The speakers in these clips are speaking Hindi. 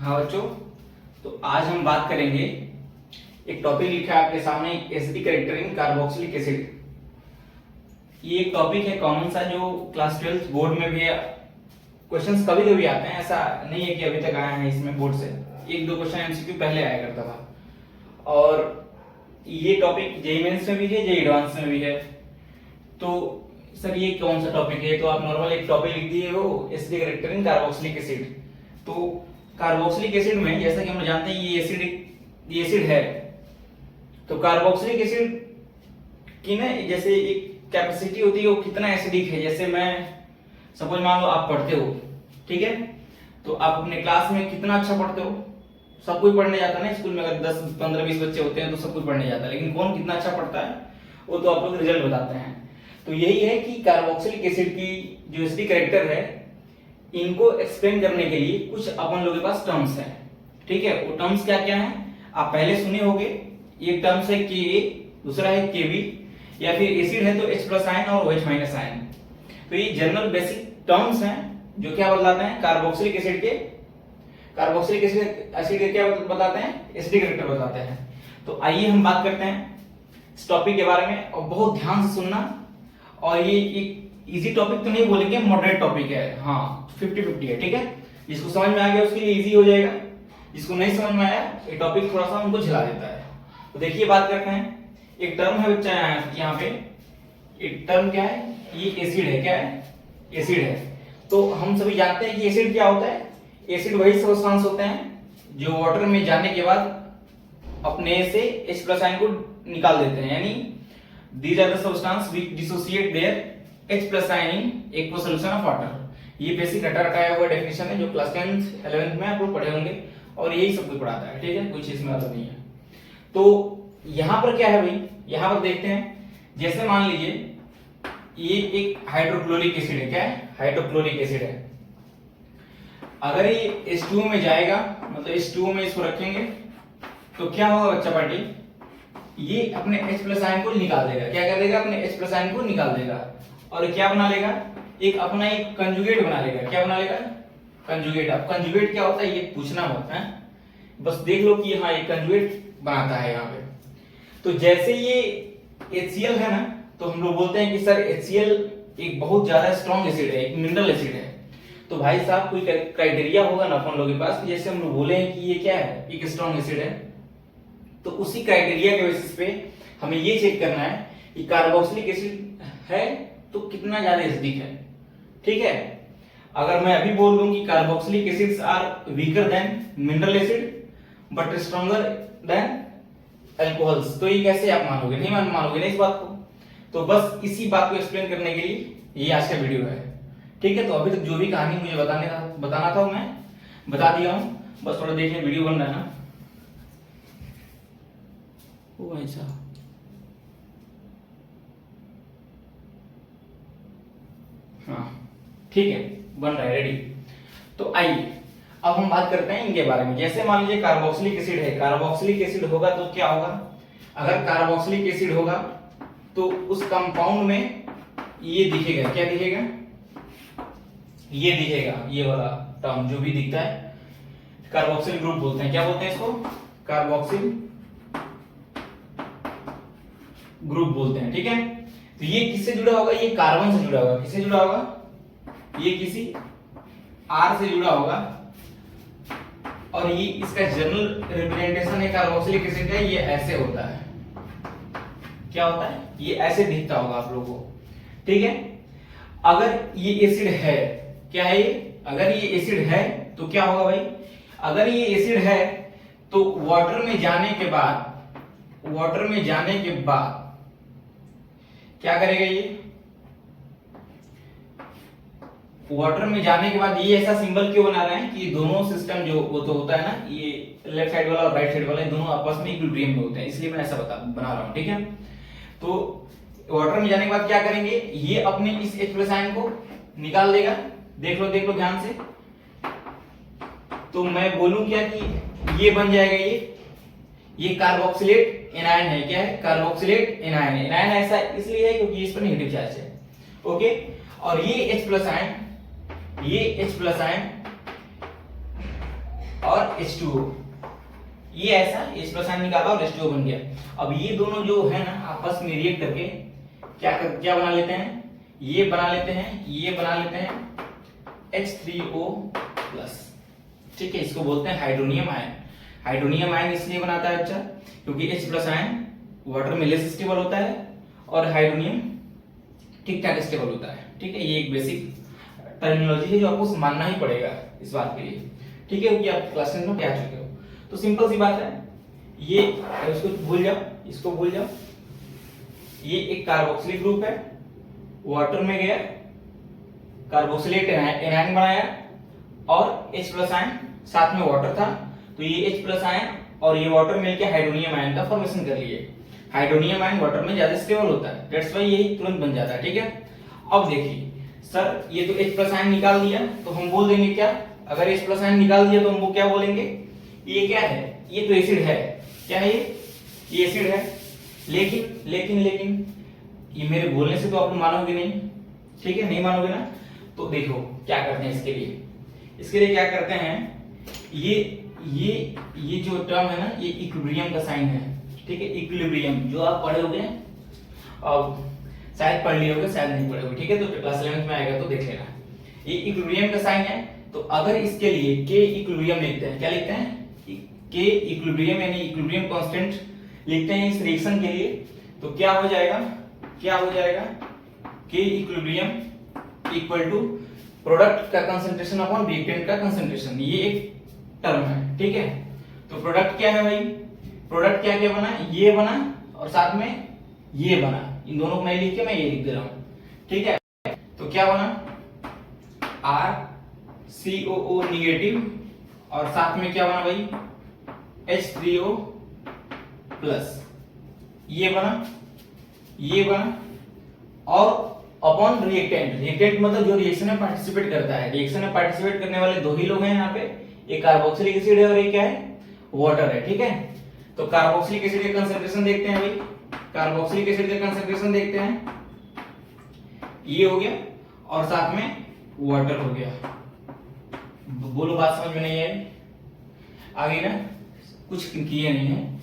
हाँ बच्चों, तो आज हम बात करेंगे। एक टॉपिक लिखा है आपके सामने, acidic character in carboxylic acid. ये एक टॉपिक है कॉमन सा, जो क्लास 12 बोर्ड में भी है। क्वेश्चंस कभी कभी आते हैं, ऐसा नहीं है कि अभी तक आए हैं इसमें बोर्ड से। एक दो क्वेश्चन एमसीक्यू पहले आया करता था। और ये टॉपिक जेईई मेंस में भी है, जेईई एडवांस में भी है। तो सर ये कौन सा टॉपिक है? तो आप नॉर्मल एक टॉपिक लिख दिए हो, acidic character in carboxylic acid. तो कार्बोक्सिलिक एसिड में जैसा कि हम जानते हैं ये एसिड है। तो कार्बोक्सिलिक एसिड की ना जैसे एक कैपेसिटी होती है, वो कितना एसिडिक है। जैसे मैं सपोज मान लो आप पढ़ते हो, ठीक है, तो आप अपने क्लास में कितना अच्छा पढ़ते हो। सब कोई पढ़ने जाता है ना स्कूल में, अगर 10 15 20 बच्चे होते हैं तो सब कोई पढ़ने जाता है, लेकिन कौन कितना अच्छा पढ़ता है वो तो आप लोग रिजल्ट बताते हैं। तो यही है कि कार्बोक्सिलिक एसिड की जो एसिडिक कैरेक्टर है, इनको एक्सप्लेन करने के लिए कुछ अपन लोगों के पास टर्म्स हैं, ठीक है। वो टर्म्स क्या क्या हैं आप पहले सुने होंगे। एक टर्म्स है Ka, दूसरा है Kb, या फिर एसिड है तो H+ आयन और OH- आयन। तो ये जनरल बेसिक टर्म्स हैं जो क्या बताते हैं कार्बोक्सिलिक एसिड के क्या बताते हैं, एसिडिक कैरेक्टर बताते हैं। तो आइए हम बात करते हैं इस टॉपिक के बारे में, और बहुत ध्यान से सुनना। और ये एक इजी टॉपिक तो नहीं बोलेंगे, मॉडरेट टॉपिक है, हाँ 50-50 है, ठीक है। जिसको समझ में आ गया उसके लिए इजी हो जाएगा, जिसको नहीं समझ में आया ये टॉपिक थोड़ा सा उनको झिला देता है। तो देखिए बात करते हैं। एक टर्म है बच्चा यहाँ पे, एक टर्म क्या है, ये एसिड है। क्या है? एसिड है। तो हम सभी जानते हैं कि एसिड क्या होता है। एसिड वही सब्सटेंस होते हैं जो वाटर में जाने के बाद अपने से H+ आयन को निकाल देते हैं, यानी these are the substances which dissociate their H+ ion in aqueous solution of water। ये बेसिक रटाया हुआ डेफिनेशन है जो क्लास 10th 11th में आप लोग पढ़े होंगे, और यही सब कुछ पढ़ाता है, ठीक है, कुछ इसमें आता नहीं है। तो यहाँ पर क्या है भाई, यहाँ पर देखते हैं। जैसे मान लीजिए ये एक हाइड्रोक्लोरिक एसिड है। क्या है? हाइड्रोक्लोरिक एसिड है। अगर ये H2O में जाएगा, मतलब H2O में इसको रखेंगे, तो क्या होगा बच्चा पार्टी, ये अपने H+ आयन को निकाल देगा। क्या कर देगा? अपने H+ आयन को निकाल देगा। और क्या बना लेगा? एक अपना एक कंजुगेट बना लेगा। क्या बना लेगा? कंजुगेट। अब कंजुगेट क्या होता है ये पूछना मत है, बस देख लो कि हाँ ये कंजुगेट बनाता है यहाँ पे। तो जैसे ये HCl है ना, तो हम लोग बोलते हैं कि सर HCl एक बहुत ज्यादा स्ट्रॉन्ग एसिड है, एक मिनरल एसिड है। तो भाई साहब कोई क्राइटेरिया होगा ना अपन लोगों के पास, जैसे हम लोग बोले हैं कि ये क्या है, एक स्ट्रॉन्ग एसिड है। तो उसी क्राइटेरिया के बेसिस पे हमें ये चेक करना है कि कार्बोक्सिलिक एसिड है तो कितना ज्यादा एसिडिक है, ठीक है। अगर मैं अभी बोल दूं कि carboxylic acids are weaker than mineral acid but stronger than alcohols, तो ये कैसे आप मानोगे? नहीं मानोगे ना इस बात को। तो बस इसी बात को एक्सप्लेन करने के लिए ये आज का वीडियो है, ठीक है। तो अभी तक जो भी कहानी मुझे बताना था मैं बता दिया हूं, बस थोड़ा देखिए वीडियो बन रहा है ना। ओ ऐसा, हाँ ठीक है, बन रहा है, रेडी। तो आइए अब हम बात करते हैं इनके बारे में। जैसे मान लीजिए कार्बोक्सिलिक एसिड है, कार्बोक्सिलिक एसिड होगा तो क्या होगा, अगर कार्बोक्सिलिक एसिड होगा तो उस कंपाउंड में ये दिखेगा। क्या दिखेगा? ये दिखेगा, ये वाला टर्म जो भी दिखता है कार्बोक्सिल ग्रुप बोलते हैं। क्या बोलते हैं इसको? कार्बोक्सिल ग्रुप बोलते हैं, ठीक है। तो ये किससे जुड़ा होगा? ये कार्बन से जुड़ा होगा। किससे जुड़ा होगा? ये किसी R से जुड़ा होगा। और ये इसका जनरल रिप्रेजेंटेशन है कार्बोक्सिलिक एसिड का, ये ऐसे होता है। क्या होता है? ये ऐसे दिखता होगा आप लोगों को, ठीक है। अगर ये एसिड है, क्या है ये? अगर ये एसिड है तो क्या होगा भाई, अगर ये एसिड है तो वाटर में जाने के बाद क्या करेगा ये? वाटर में जाने के बाद ये ऐसा सिंबल क्यों बना रहे हैं कि ये दोनों सिस्टम जो वो तो होता है ना, ये लेफ्ट साइड वाला और राइट साइड वाला, दोनों आपस में इक्विलिब्रियम में होते हैं, इसलिए मैं ऐसा बना रहा हूं, ठीक है। तो वाटर में जाने के बाद क्या करेंगे, ये अपने इस H+ आयन को निकाल देगा। देख लो ध्यान से। तो मैं बोलूं क्या कि ये बन जाएगा, ये कार्बोक्सिलेट एनायन है। क्या है? Carboxylate anion. एनायन ऐसा इसलिए है क्योंकि इस पर नेगेटिव चार्ज है, ओके। और ये H+ आयन और H2O, ये ऐसा H प्लस आयन निकाला और H2O बन गया। अब ये दोनों जो है ना आपस में रिएक्ट करके क्या बना लेते हैं, ये बना लेते हैं H3O प्लस, ठीक है। इसको बोलते हैं हाइड्रोनियम आयन। हाइड्रोनियम आयन इसलिए बनाता है अच्छा क्योंकि H प्लस आयन वाटर में लेस स्टेबल होता है और हाइड्रोनियम ठीक ठाक स्टेबल होता है, ठीक है। ये एक बेसिक टर्मिनोलॉजी है जो आपको मानना ही पड़ेगा इस बात के लिए, ठीक है, क्योंकि आप क्लास 10 में क्या चुके हो। तो सिंपल सी बात है, ये इसको भूल जाओ, इसको भूल जाओ। ये एक कार्बोक्सिलिक ग्रुप है, वाटर में गया, कार्बोक्सिलेट एनायन बनाया और H प्लस आयन साथ में वाटर था, तो ये H प्लस आयन और ये वाटर मिलकर हाइड्रोनियम आयन का फॉर्मेशन कर लिए। हाइड्रोनियम आयन वाटर में ज्यादा स्टेबल होता है, दैट्स व्हाई यही तुरंत बन जाता है, ठीक है। अब देखिए सर, ये तो H प्लस आयन निकाल दिया तो हम बोल देंगे क्या, अगर H प्लस आयन निकाल दिया तो हम वो क्या बोलेंगे, ये क्या है, ये तो एसिड है। क्या है ये एसिड है। लेकिन ये मेरे बोलने से तो आप लोग मानोगे नहीं, ठीक है, नहीं मानोगे ना। तो देखो क्या करते हैं इसके लिए क्या करते हैं, ये जो टर्म है ना, ये इक्विलिब्रियम का साइन है, ठीक है। इक्विलिब्रियम जो आप पढ़े होगे, अब शायद पढ़ लिए होगे, शायद नहीं पढ़े होगे, ठीक है, तो क्लास 11 में आएगा तो देख लेना। ये इक्विलिब्रियम का साइन है, तो अगर इसके लिए के इक्विलिब्रियम लिखते हैं, क्या लिखते हैं, के इक्विलिब्रियम यानी इक्विलिब्रियम कांस्टेंट लिखते हैं इस रिएक्शन के लिए, तो क्या हो जाएगा के इक्विलिब्रियम इक्वल टू प्रोडक्ट का कंसंट्रेशन अपॉन रिएक्टेंट का कंसंट्रेशन, ये एक टर्म है, ठीक है। तो प्रोडक्ट क्या है भाई, प्रोडक्ट क्या क्या बना, ये बना और साथ में ये बना, इन दोनों को मैं लिख के मैं ये लिख दे रहा हूं, ठीक है। तो क्या बना, RCOO निगेटिव और साथ में क्या बना भाई, H3O प्लस, ये बना और अपॉन रिएक्टेंट मतलब जो रिएक्शन में पार्टिसिपेट करता है, रिएक्शन में पार्टिसिपेट करने वाले दो ही लोग हैं यहाँ पे, एक कार्बोक्सिलिक एसिड है और एक क्या है, वाटर है, ठीक है। तो कार्बोक्सिलिक एसिड का कंसंट्रेशन देखते हैं भाई, कार्बोक्सिलिक एसिड का कंसंट्रेशन देखते हैं, ये हो गया और साथ में वाटर हो गया। बोलो बात समझ में नहीं आई, आगे ना कुछ किए नहीं है।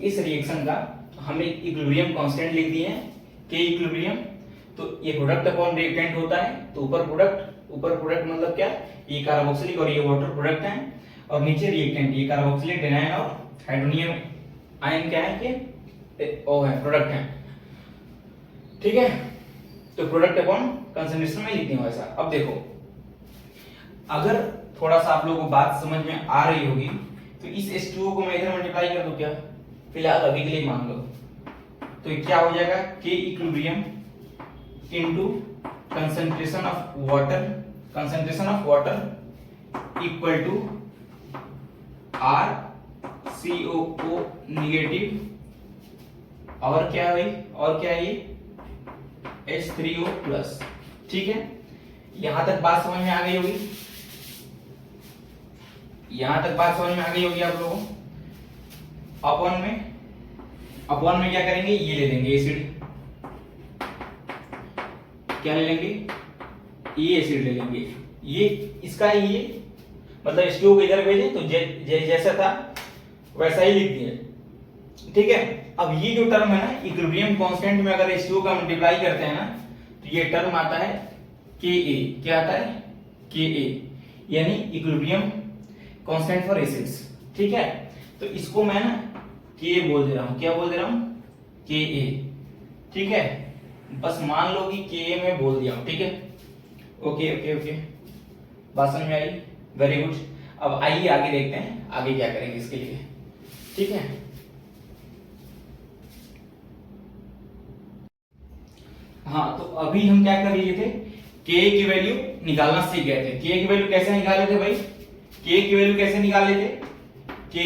इस रिएक्शन का हमने इक्विलिब्रियम कांस्टेंट लिख दिए हैं, के इक्विलिब्रियम, तो ये प्रोडक्ट अपॉन रिएक्टेंट होता है, तो ऊपर प्रोडक्ट मतलब क्या, ये कार्बोक्सिलिक और ये वाटर प्रोडक्ट है, और नीचे रिएक्टेंट, ये कार्बोक्सिलेट एनायन और हाइड्रोनियम आयन क्या है कि ओ है, प्रोडक्ट है, ठीक है। तो प्रोडक्ट अपॉन कंसंट्रेशन में लिखती हूं ऐसा। अब देखो, अगर थोड़ा सा आप लोगों को बात समझ में आ रही होगी तो इस H2O को मैं इधर मल्टीप्लाई कर दूं क्या, फिलहाल अभी के लिए मान लो, तो ये क्या हो जाएगा, के equilibrium into concentration of water equal to RCOO negative और क्या है भाई, और क्या है ये H3O प्लस, ठीक है। यहां तक बात समझ में आ गई होगी, आप लोगों को। अपॉन में क्या करेंगे, ये ले लेंगे एसिड, क्या ले लेंगे, ये एसिड ले लेंगे, ये इसका ये मतलब H2O को इधर भेजे तो जैसा था वैसा ही लिख दिया, ठीक है। अब ये जो टर्म है ना, इक्विलिब्रियम कांस्टेंट में अगर H2O का मल्टीप्लाई करते हैं ना, तो ये टर्म आता है Ka, क्या आता है, Ka, यानी इक्विलिब्रियम कांस्टेंट फॉर एसिड्स, ठीक है। तो इसको मैं ना Ka बोल दे रहा हूं, क्या बोल दे रहा हूं, Ka, ठीक है। बस मान लो कि Ka मैं बोल दिया हूं, ठीक है। ओके, बात समझ में आई, वेरी गुड। अब आइए आगे देखते हैं आगे क्या करेंगे इसके लिए, ठीक है। हाँ, तो अभी हम क्या कर लिए थे, K की वैल्यू निकालना सीख गए थे। K की वैल्यू कैसे निकाले थे भाई, K की वैल्यू कैसे निकाले थे, Ka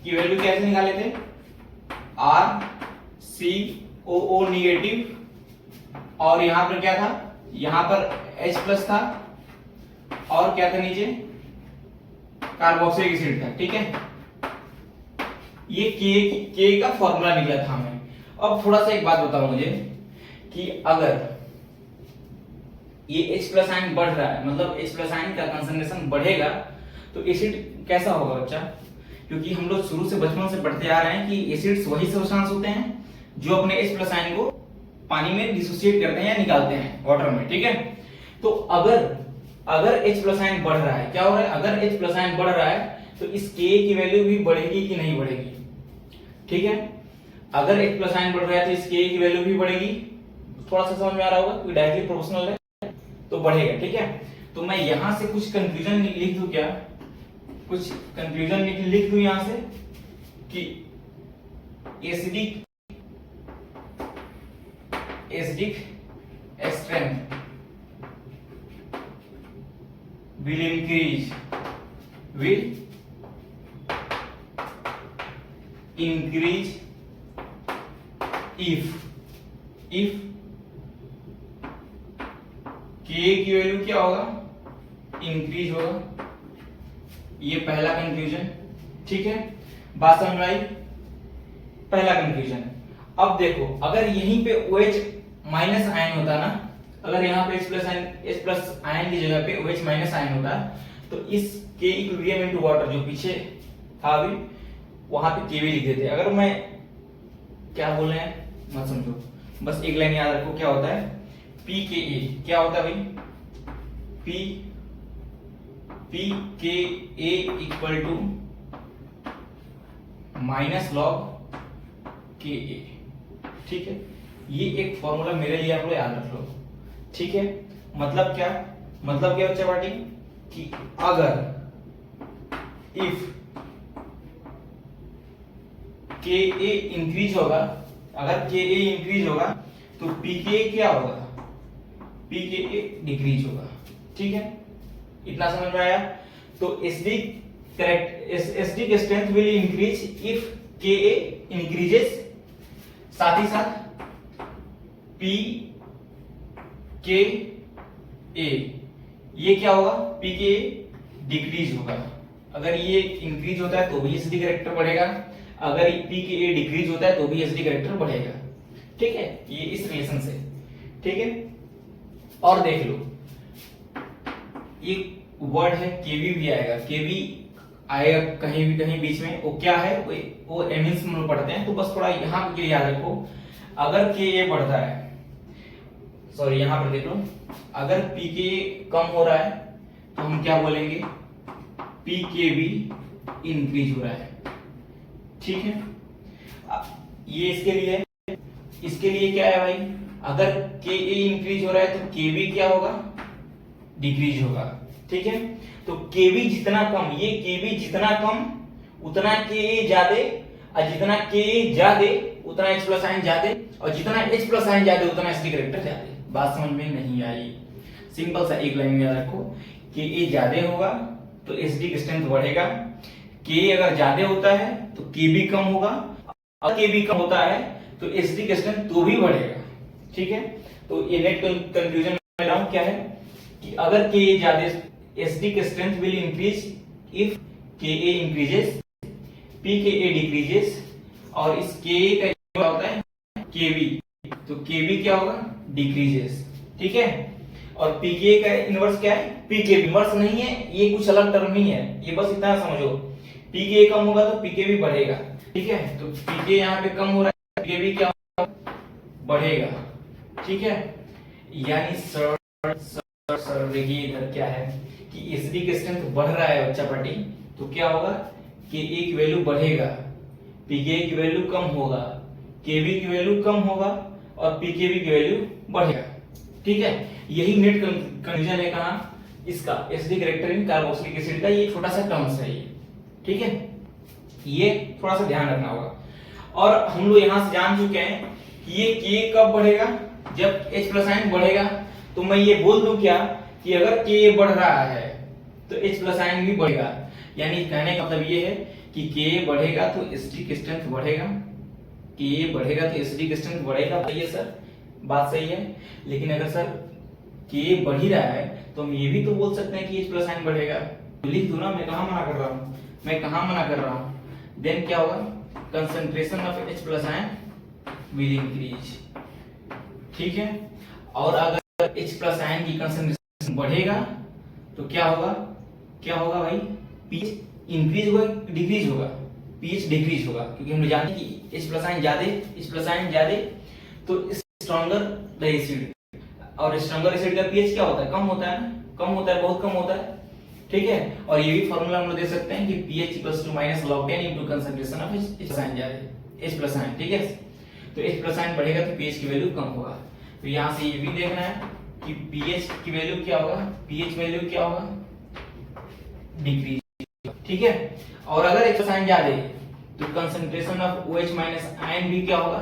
की वैल्यू कैसे निकाले थे, RCOO निगेटिव और यहां पर क्या था, यहां पर H प्लस था और क्या था नीचे, कार्बोक्सिलिक एसिड था, ठीक है। ये K का फॉर्मूला निकला था हमें। अब थोड़ा सा एक बात बताओ मुझे कि अगर ये H प्लस आयन बढ़ रहा है, मतलब H प्लस आयन का कंसंट्रेशन बढ़ेगा, तो एसिड कैसा होगा बच्चा, क्योंकि हम लोग शुरू से बचपन से पढ़ते आ रहे हैं कि एसिड्स वही सब्सटेंस होते हैं जो अपने H प्लस आयन को पानी में डिसोसिएट करते हैं या निकालते हैं वाटर में, ठीक है। तो अगर H प्लस आयन बढ़ रहा है, क्या हो रहा है, अगर H प्लस आयन बढ़ रहा है तो इस Ka की वैल्यू भी बढ़ेगी कि नहीं बढ़ेगी, ठीक है। अगर H प्लस आयन बढ़ रहा है तो इस Ka की वैल्यू भी बढ़ेगी, थोड़ा सा समझ में आ रहा होगा क्योंकि डायरेक्टली प्रोपोर्शनल है तो बढ़ेगा, ठीक है। तो मैं यहां से कुछ कंफ्यूजन लिख दूं, क्या कुछ कंफ्यूजन लिख दूं यहां से कि acidic strength will increase if Ka की वैल्यू क्या होगा, इंक्रीज होगा। ये पहला कंफ्यूजन, ठीक है, बात समझ में आई, पहला कंफ्यूजन। अब देखो अगर यहीं पे OH माइनस आयन होता ना, अगर यहाँ पे H प्लस आयन की जगह पे OH माइनस आयन होता तो इस K इक्विलिब्रियम इनटू वाटर जो पीछे था अभी वहां पे Kv लिख देते। अगर मैं क्या बोल रहे हैं मत समझो, बस एक लाइन याद रखो, क्या होता है pKa, क्या होता है भाई pKa equal to minus log Ka, ठीक है। ये एक फॉर्मूला मेरे लिए आप लोग याद रख लो, ठीक है। मतलब क्या बच्चा पार्टी कि अगर इफ Ka इंक्रीज होगा, अगर Ka इंक्रीज होगा तो Pka क्या होगा, Pka डिक्रीज होगा, ठीक है। इतना समझ में आया। तो acidic strength will increase if Ka increases, साथ ही साथ Pka ये क्या होगा, Pka डिक्रीज होगा। अगर ये इंक्रीज होता है तो भी एसिडिक कैरेक्टर बढ़ेगा, अगर Pka डिक्रीज होता है तो भी एसिडिक कैरेक्टर बढ़ेगा, ठीक है। ये इस रिलेशन से, ठीक है। और देख लो ये वर्ड है Kv भी आएगा, Kv आएगा कहीं बीच में, वो क्या है, वो एमिन्स में पढ़ते हैं, तो बस थोड़ा यहाँ के लिए याद रखो। अगर Ka बढ़ता है, सॉरी यहाँ पर देख लो, अगर Pka कम हो रहा है तो हम क्या बोलेंगे, Pkv इंक्रीज हो रहा है, ठीक है। ये इसके लिए क्या है भाई, अगर Ka इंक्रीज हो रहा है तो Kv क्या होगा, डिक्रीज होगा, ठीक है। तो Kv जितना कम, ये Kv जितना कम उतना Ka ज्यादा, और जितना Ka ज्यादा उतना H प्लस आयन ज्यादा, और जितना H प्लस आयन ज्यादा उतना एसिडिक कैरेक्टर ज्यादा। बात समझ में नहीं आई, सिंपल सा एक लाइन में याद रखो, Ka ज्यादा होगा तो एसिडिक स्ट्रेंथ बढ़ेगा, Ka अगर ज्यादा होता है तो Kb कम होगा, और Kb कम होता है तो एसिडिक स्ट्रेंथ तो भी बढ़ेगा, ठीक है। तो ये नेट कंफ्यूजन में रहा हूं क्या है कि अगर Ka ज्यादा, acidic strength will increase if Ka increases, Pka decreases, और इस Ka का क्या होता है Kb, तो Kb क्या होगा, डिक्रीजेस, ठीक है। और Pka का इनवर्स क्या है, Pkb इनवर्स नहीं है, ये कुछ अलग टर्म ही है, ये बस इतना समझो, Pka कम होगा तो Pkb बढ़ेगा, ठीक है। तो Pk यहाँ पे कम हो रहा है, Pkb क्या होगा, बढ़ेगा, ठीक है। यानी सर देखिए इधर क्या है कि एसिडिक स्ट्रेंथ बढ़ रहा है बच्चा पार्टी, तो क्या होगा, Ka की वैल्यू बढ़ेगा, Pka की वैल्यू कम होगा, Kb की वैल्यू कम होगा, और Pkb की वैल्यू बढ़ेगा, ठीक है। यही नेट कंफ्यूजन है कहां, इसका acidic character in carboxylic acid का, ये छोटा सा टर्म्स है ये, ठीक है। ये थोड़ा सा ध्यान रखना होगा। और हम लोग यहां से जान चुके हैं कि ये K कब बढ़ेगा, जब H प्लस आयन बढ़ेगा। तो मैं ये बोल दूं क्या कि अगर K बढ़ रहा है तो H प्लस आयन भी बढ़ेगा, यानी कहने का मतलब ये है कि K बढ़ेगा तो एसिडिक स्ट्रेंथ बढ़ेगा, K बढ़ेगा तो एसिडिक स्ट्रेंथ बढ़ेगा, सही है सर, बात सही है। लेकिन अगर सर K बढ़ ही रहा है तो हम ये भी तो बोल सकते हैं कि H प्लस आयन बढ़ेगा, लिख दो ना, मैं कहां मना कर रहा हूं, देन क्या होगा, concentration of H plus ion will increase, ठीक है। और अगर H प्लस आयन की कंसंट्रेशन बढ़ेगा तो क्या होगा भाई, पीएच इंक्रीज होगा डिक्रीज होगा? पीएच डिक्रीज होगा, क्योंकि हम जानते हैं कि H प्लस आयन ज्यादा तो स्ट्रॉन्गर द एसिड, और स्ट्रॉन्गर एसिड का पीएच क्या होता है? कम होता है ना, कम होता है, बहुत कम होता है, ठीक है। और ये भी फॉर्मूला हम लोग दे सकते हैं कि pH equals to minus log 10 into concentration of H ion ज्यादा, H प्लस आयन, ठीक है। तो H प्लस आयन बढ़ेगा तो pH की वैल्यू कम होगा। तो यहां से ये भी देखना है कि pH की वैल्यू क्या होगा, pH वैल्यू क्या होगा? डिक्रीज, ठीक है। और अगर H प्लस आयन ज्यादा है तो concentration of OH minus ion भी क्या होगा?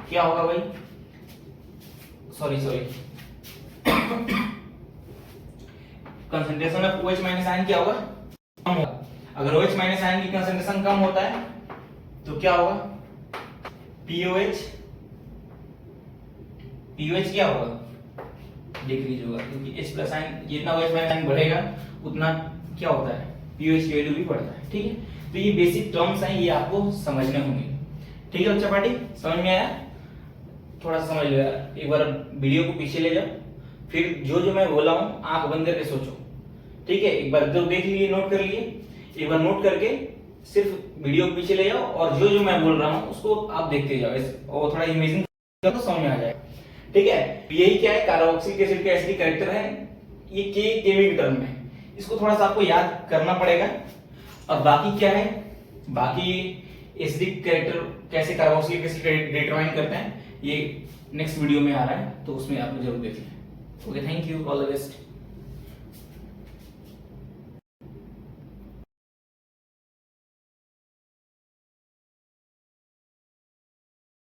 क्या होगा भाई? Sorry concentration of OH minus ion क्या होगा? कम होगा। अगर OH माइनस आयन की कंसंट्रेशन कम होता है तो क्या होगा? POH क्या होगा? डिक्रीज होगा, क्योंकि H प्लस आयन जितना OH माइनस आयन बढ़ेगा उतना क्या होता है? POH की वैल्यू भी बढ़ता है, ठीक है। तो ये बेसिक टर्म्स हैं, ये आपको समझने होंगे, ठीक है बच्चा पार्टी, समझ में आया? थोड़ा समझ लिया, एक बार वीडियो को पीछे ले जाओ, फिर जो जो मैं बोला हूं आंख बंद करके सोचो, ठीक है। एक बार जो देख लिए नोट कर लिए, एक बार नोट करके सिर्फ वीडियो को पीछे ले जाओ और जो जो मैं बोल रहा हूं उसको आप देखते जाओ और थोड़ा इमेजिन करो तो समझ में आ जाएगा, ठीक है। यही क्या है, कार्बोक्सिलिक एसिड का एसिडिक कैरेक्टर है, ये केमिकल टर्म है, इसको थोड़ा सा आपको याद करना पड़ेगा। और बाकी क्या है, बाकी एसिडिक कैरेक्टर कैसे कार्बोक्सिलिक एसिड डिटरमाइन करते हैं ये नेक्स्ट वीडियो में आ रहा है, तो उसमें आप जरूर देख लें। Okay, thank you, all the best.